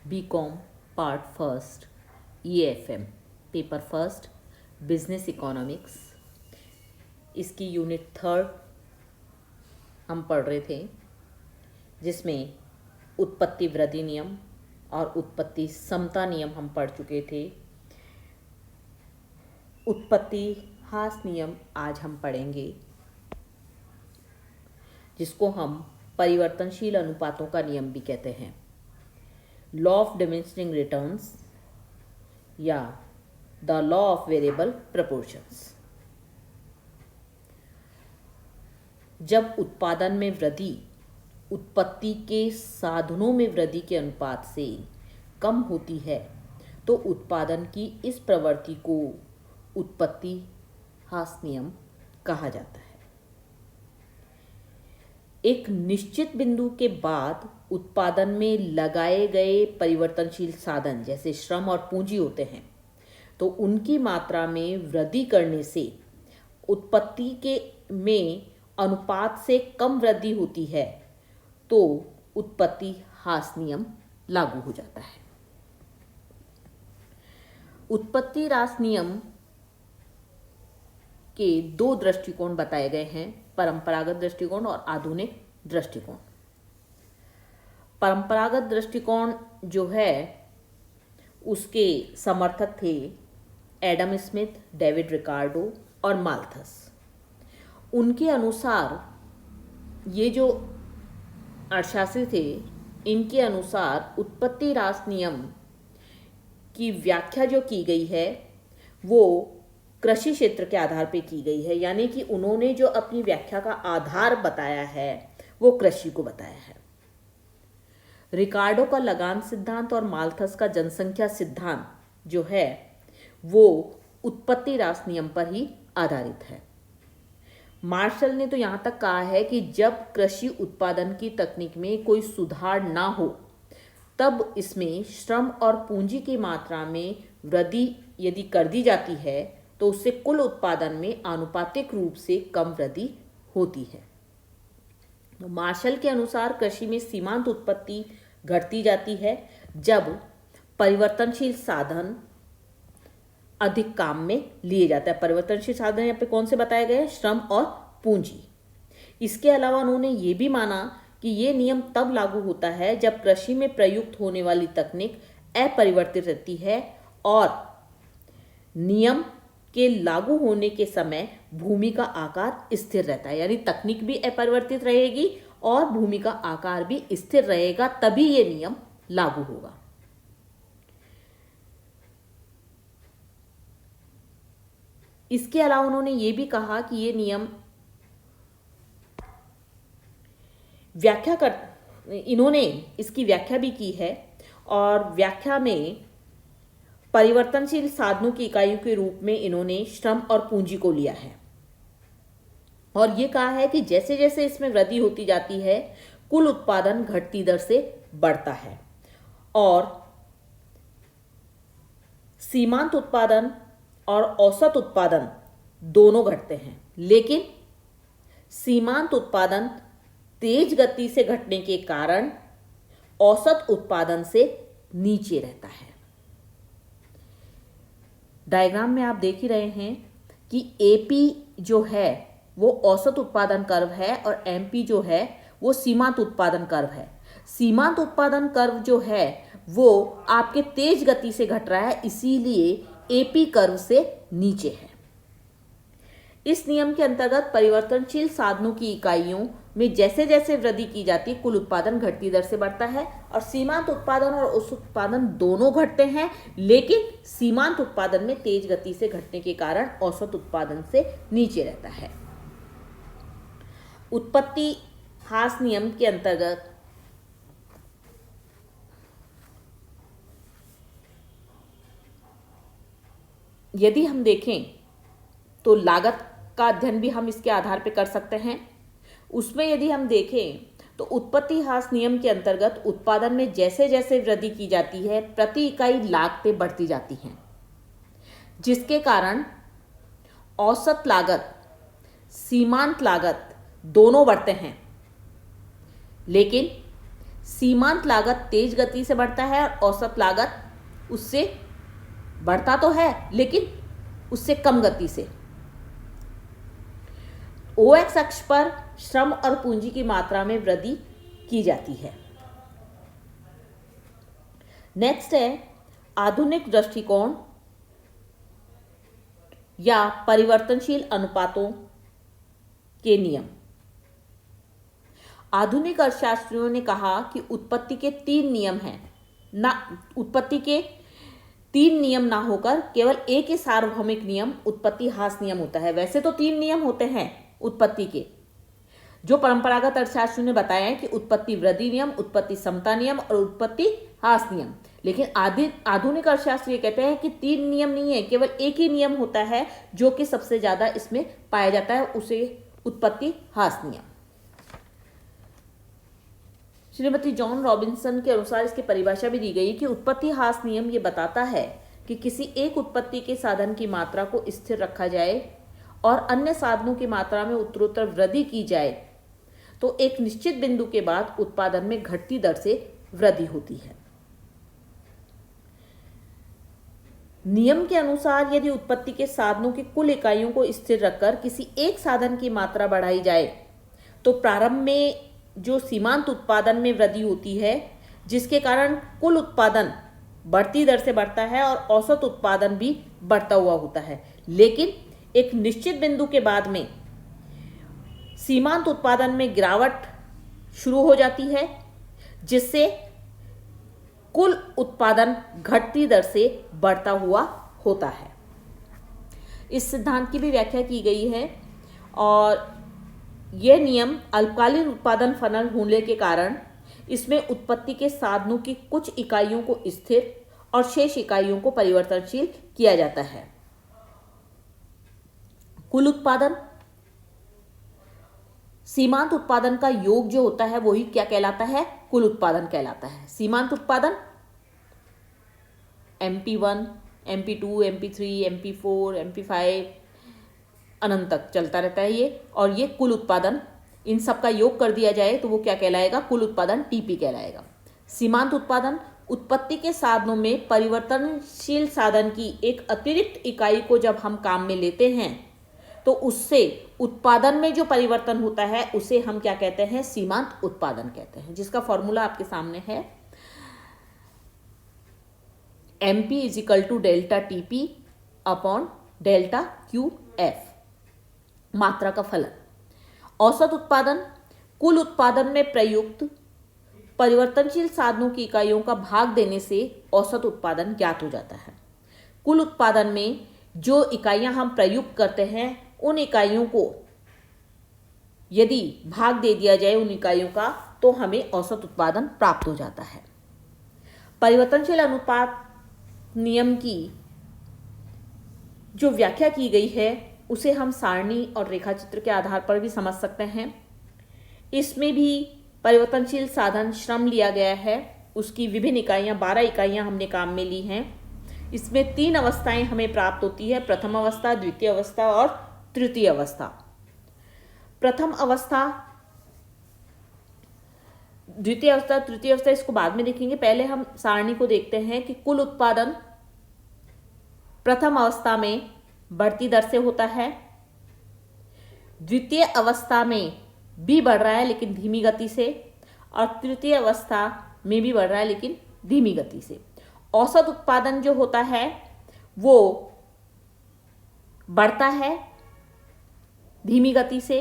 BCom part first EFM paper first business economics. इसकी unit third हम पढ़ रहे थे, जिसमें उत्पत्ति वृद्धि नियम और उत्पत्ति समता नियम हम पढ़ चुके थे। उत्पत्ति ह्रास नियम आज हम पढ़ेंगे, जिसको हम परिवर्तनशील अनुपातों का नियम भी कहते हैं। लॉ ऑफ डिमिनिशिंग रिटर्न्स या the law of variable proportions. जब उत्पादन में वृद्धि उत्पत्ति के साधनों में वृद्धि के अनुपात से कम होती है तो उत्पादन की इस प्रवृत्ति को उत्पत्ति ह्रास नियम कहा जाता है। एक निश्चित बिंदु के बाद उत्पादन में लगाए गए परिवर्तनशील साधन जैसे श्रम और पूंजी होते हैं, तो उनकी मात्रा में वृद्धि करने से उत्पत्ति के में अनुपात से कम वृद्धि होती है तो उत्पत्ति ह्रास नियम लागू हो जाता है। उत्पत्ति ह्रास नियम के दो दृष्टिकोण बताए गए हैं, परंपरागत दृष्टिकोण और आधुनिक दृष्टिकोण। परंपरागत दृष्टिकोण जो है उसके समर्थक थे एडम स्मिथ, डेविड रिकार्डो और माल्थस। उनके अनुसार ये जो अर्थशास्त्री थे, इनके अनुसार उत्पत्ति ह्रास नियम की व्याख्या जो की गई है वो कृषि क्षेत्र के आधार पर की गई है, यानी कि उन्होंने जो अपनी व्याख्या का आधार बताया है वो कृषि को बताया है। रिकार्डो का लगान सिद्धांत और माल्थस का जनसंख्या सिद्धांत जो है वो उत्पत्ति ह्रास नियम पर ही आधारित है। मार्शल ने तो यहाँ तक कहा है कि जब कृषि उत्पादन की तकनीक में कोई सुधार ना हो तब इसमें श्रम और पूंजी की मात्रा में वृद्धि यदि कर दी जाती है तो उससे कुल उत्पादन में आनुपातिक रूप से कम वृद्धि होती है। तो मार्शल के अनुसार कृषि में सीमांत उत्पत्ति घटती जाती है जब परिवर्तनशील साधन अधिक काम में लिए जाता है। परिवर्तनशील साधन यहाँ पे कौन से बताए गए हैं? श्रम और पूंजी। इसके अलावा उन्होंने ये भी माना कि ये नियम तब लागू होता है जब कृषि में प्रयुक्त होने वाली तकनीक अपरिवर्तित रहती है और नियम के लागू होने के समय भूमि का आकार स्थिर रहता है, यानी तकनीक भी अपरिवर्तित रहेगी और भूमि का आकार भी स्थिर रहेगा, तभी ये नियम लागू होगा। इसके अलावा उन्होंने ये भी कहा कि ये नियम इन्होंने इसकी व्याख्या भी की है और व्याख्या में परिवर्तनशील साधनों की इकाइयों के रूप में इन्होंने श्रम और पूंजी को लिया है और ये कहा है कि जैसे जैसे इसमें वृद्धि होती जाती है कुल उत्पादन घटती दर से बढ़ता है और सीमांत उत्पादन और औसत उत्पादन दोनों घटते हैं, लेकिन सीमांत उत्पादन तेज गति से घटने के कारण औसत उत्पादन से नीचे रहता है। डायग्राम में आप देख ही रहे हैं कि एपी जो है वो औसत उत्पादन कर्व है और एमपी जो है वो सीमांत उत्पादन कर्व है। सीमांत उत्पादन कर्व जो है वो आपके तेज गति से घट रहा है, इसीलिए एपी कर्व से नीचे है। इस नियम के अंतर्गत परिवर्तनशील साधनों की इकाइयों में जैसे जैसे वृद्धि की जाती है कुल उत्पादन घटती दर से बढ़ता है और सीमांत उत्पादन और औसत उत्पादन दोनों घटते हैं, लेकिन सीमांत उत्पादन में तेज गति से घटने के कारण औसत उत्पादन से नीचे रहता है। उत्पत्ति ह्रास नियम के अंतर्गत यदि हम देखें तो लागत का अध्ययन भी हम इसके आधार पर कर सकते हैं। उसमें यदि हम देखें तो उत्पत्ति ह्रास नियम के अंतर्गत उत्पादन में जैसे जैसे वृद्धि की जाती है प्रति इकाई लागतें बढ़ती जाती हैं, जिसके कारण औसत लागत, सीमांत लागत दोनों बढ़ते हैं, लेकिन सीमांत लागत तेज गति से बढ़ता है और औसत लागत उससे बढ़ता तो है लेकिन उससे कम गति से। OX अक्ष पर श्रम और पूंजी की मात्रा में वृद्धि की जाती है। नेक्स्ट है आधुनिक दृष्टिकोण या परिवर्तनशील अनुपातों के नियम। आधुनिक अर्थशास्त्रियों ने कहा कि उत्पत्ति के 3 नियम हैं, ना उत्पत्ति के 3 नियम ना होकर केवल एक ही सार्वभौमिक नियम उत्पत्ति ह्रास नियम होता है। वैसे तो 3 नियम होते हैं उत्पत्ति के, जो परंपरागत अर्थशास्त्रियों ने बताया है कि उत्पत्ति वृद्धि नियम, उत्पत्ति समता नियम और उत्पत्ति ह्रास नियम। लेकिन आधुनिक अर्थशास्त्री कहते हैं कि 3 नियम नहीं है, केवल एक ही नियम होता है जो कि सबसे ज्यादा इसमें पाया जाता है, उसे उत्पत्ति ह्रास नियम। श्रीमती जॉन रॉबिन्सन के अनुसार इसकी परिभाषा भी दी गई कि उत्पत्ति ह्रास नियम ये बताता है कि किसी एक उत्पत्ति के साधन की मात्रा को स्थिर रखा जाए और अन्य साधनों की मात्रा में उत्तरोत्तर वृद्धि की जाए तो एक निश्चित बिंदु के बाद उत्पादन में घटती दर से वृद्धि होती है। नियम के अनुसार यदि उत्पत्ति के साधनों की कुल इकाइयों को स्थिर रखकर किसी एक साधन की मात्रा बढ़ाई जाए तो प्रारंभ में जो सीमांत उत्पादन में वृद्धि होती है, जिसके कारण कुल उत्पादन बढ़ती दर से बढ़ता है और औसत उत्पादन भी बढ़ता हुआ होता है। लेकिन एक निश्चित बिंदु के बाद में सीमांत उत्पादन में गिरावट शुरू हो जाती है, जिससे कुल उत्पादन घटती दर से बढ़ता हुआ होता है। इस सिद्धांत की भी व्याख्या की गई है और यह नियम अल्पकालीन उत्पादन फनल होने के कारण इसमें उत्पत्ति के साधनों की कुछ इकाइयों को स्थिर और शेष इकाइयों को परिवर्तनशील किया जाता है। कुल उत्पादन, सीमांत उत्पादन का योग जो होता है वही क्या कहलाता है? कुल उत्पादन कहलाता है। सीमांत उत्पादन MP1, MP2, MP3, MP4, MP5 अनंत तक चलता रहता है ये, और ये कुल उत्पादन, इन सब का योग कर दिया जाए तो वो क्या कहलाएगा? कुल उत्पादन TP कहलाएगा। सीमांत उत्पादन उत्पत्ति के साधनों में परिवर्तनशील साधन की एक अतिरिक्त इकाई को जब हम काम में लेते हैं तो उससे उत्पादन में जो परिवर्तन होता है उसे हम क्या कहते हैं? सीमांत उत्पादन कहते हैं, जिसका फॉर्मूला आपके सामने है। MP = delta TP upon delta QF, मात्रा का फलन। औसत उत्पादन कुल उत्पादन में प्रयुक्त परिवर्तनशील साधनों की इकाइयों का भाग देने से औसत उत्पादन ज्ञात हो जाता है। कुल उत्पादन में जो इकाइयां हम प्रयुक्त करते हैं उन इकाइयों को यदि भाग दे दिया जाए उन इकाइयों का, तो हमें औसत उत्पादन प्राप्त हो जाता है। परिवर्तनशील अनुपात नियम की जो व्याख्या की गई है उसे हम सारणी और रेखाचित्र के आधार पर भी समझ सकते हैं। इसमें भी परिवर्तनशील साधन श्रम लिया गया है, उसकी विभिन्न इकाइयां 12 इकाइयां हमने काम में ली हैं। इसमें 3 अवस्थाएं हमें प्राप्त होती है, प्रथम अवस्था, द्वितीय अवस्था और तृतीय अवस्था। प्रथम अवस्था, द्वितीय अवस्था, तृतीय अवस्था इसको बाद में देखेंगे। पहले हम सारणी को देखते हैं कि कुल उत्पादन प्रथम अवस्था में बढ़ती दर से होता है, द्वितीय अवस्था में भी बढ़ रहा है लेकिन धीमी गति से, और तृतीय अवस्था में भी बढ़ रहा है लेकिन धीमी गति से। औसत उत्पादन जो होता है वो बढ़ता है धीमी गति से,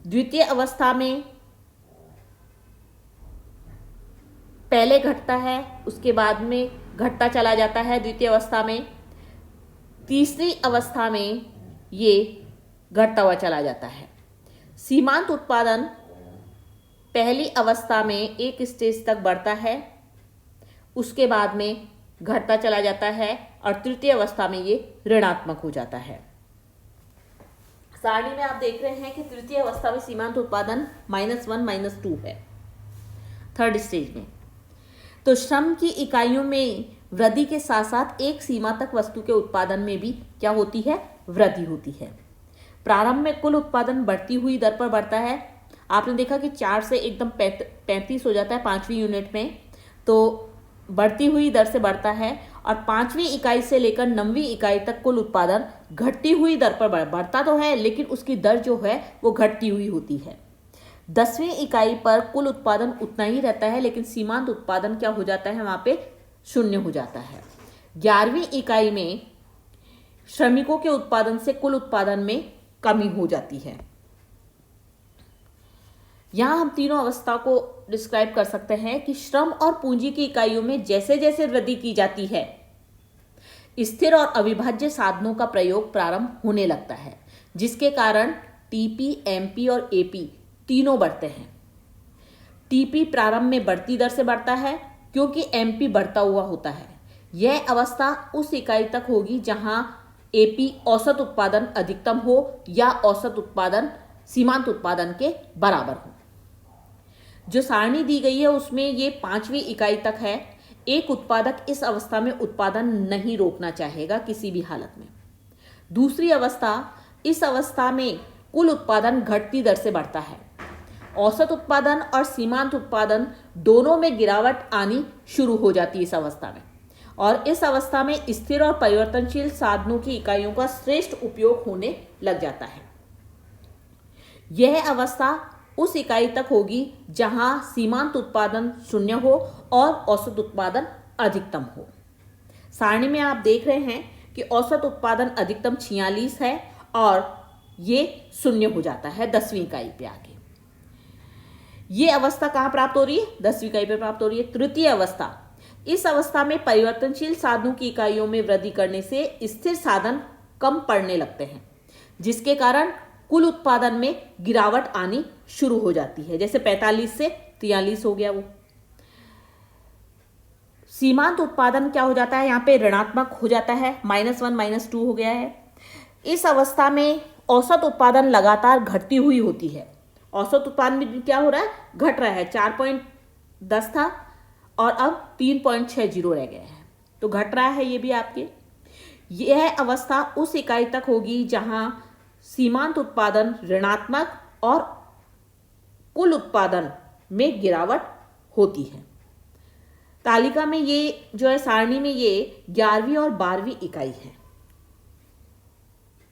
द्वितीय अवस्था में पहले घटता है उसके बाद में घटता चला जाता है द्वितीय अवस्था में, तीसरी अवस्था में ये घटता हुआ चला जाता है। सीमांत उत्पादन पहली अवस्था में एक स्टेज तक बढ़ता है, उसके बाद में घटता चला जाता है और तृतीय अवस्था में ये ऋणात्मक हो जाता है। सारणी में आप देख रहे हैं कि तृतीय अवस्था में सीमांत उत्पादन -1 -2 है थर्ड स्टेज में। तो श्रम की इकाइयों में वृद्धि के साथ साथ एक सीमा तक वस्तु के उत्पादन में भी क्या होती है? वृद्धि होती है। प्रारंभ में कुल उत्पादन बढ़ती हुई दर पर बढ़ता है, आपने देखा कि 4 से एकदम 35 हो जाता है 5वीं यूनिट में, तो बढ़ती हुई दर से बढ़ता है, और 5वीं इकाई से लेकर 9वीं इकाई तक कुल उत्पादन घटती हुई दर पर बढ़ता तो है, लेकिन उसकी दर जो है वो घटती हुई होती है। 10वीं इकाई पर कुल उत्पादन उतना ही रहता है, लेकिन सीमांत उत्पादन क्या हो जाता है, वहाँ पे 0 हो जाता है। 11वीं इकाई में श्रमिकों के उत्पादन से कुल उत्पादन में कमी हो जाती है। यहां हम तीनों अवस्था को डिस्क्राइब कर सकते हैं कि श्रम और पूंजी की इकाइयों में जैसे जैसे वृद्धि की जाती है, स्थिर और अविभाज्य साधनों का प्रयोग प्रारंभ होने लगता है, जिसके कारण टीपी, एमपी और एपी तीनों बढ़ते हैं। टीपी प्रारंभ में बढ़ती दर से बढ़ता है क्योंकि एमपी बढ़ता हुआ होता है। यह अवस्था उस इकाई तक होगी जहां एपी औसत उत्पादन अधिकतम हो या औसत उत्पादन सीमांत उत्पादन के बराबर हो। जो सारणी दी गई है उसमें ये 5वीं इकाई तक है। एक उत्पादक इस अवस्था में उत्पादन नहीं रोकना चाहेगा किसी भी हालत में। दूसरी अवस्था, इस अवस्था में कुल उत्पादन घटती दर से बढ़ता है। औसत उत्पादन और सीमांत उत्पादन दोनों में गिरावट आनी शुरू हो जाती है इस अवस्था में, और इस अवस्था में स्थिर और परिवर्तनशील साधनों की इकाइयों का श्रेष्ठ उपयोग होने लग जाता है। यह अवस्था उस इकाई तक होगी जहां सीमांत उत्पादन 0 हो और औसत उत्पादन अधिकतम हो। सारणी में आप देख रहे हैं कि औसत उत्पादन अधिकतम 46 है और ये 0 हो जाता है 10वीं इकाई पे आके। ये अवस्था कहां प्राप्त हो रही है, 10वीं इकाई पे प्राप्त हो रही है। तृतीय अवस्था, इस अवस्था में परिवर्तनशील साधनों की इकाइयों में वृद्धि करने से स्थिर साधन कम पड़ने लगते हैं, जिसके कारण कुल उत्पादन में गिरावट आनी शुरू हो जाती है। जैसे 45 से 43 हो गया वो। सीमांत उत्पादन क्या हो जाता है, यहाँ पे ऋणात्मक हो जाता है, -1 -2 हो गया है। इस अवस्था में औसत उत्पादन लगातार घटती हुई होती है। औसत उत्पादन में क्या हो रहा है, घट रहा है। 4.10 था और अब 3.60 रह गया है, तो घट रहा है ये भी आपके। यह अवस्था उस इकाई तक होगी जहां सीमांत उत्पादन ऋणात्मक और कुल उत्पादन में गिरावट होती है। तालिका में ये जो है सारणी में ये 11वीं और 12वीं इकाई है।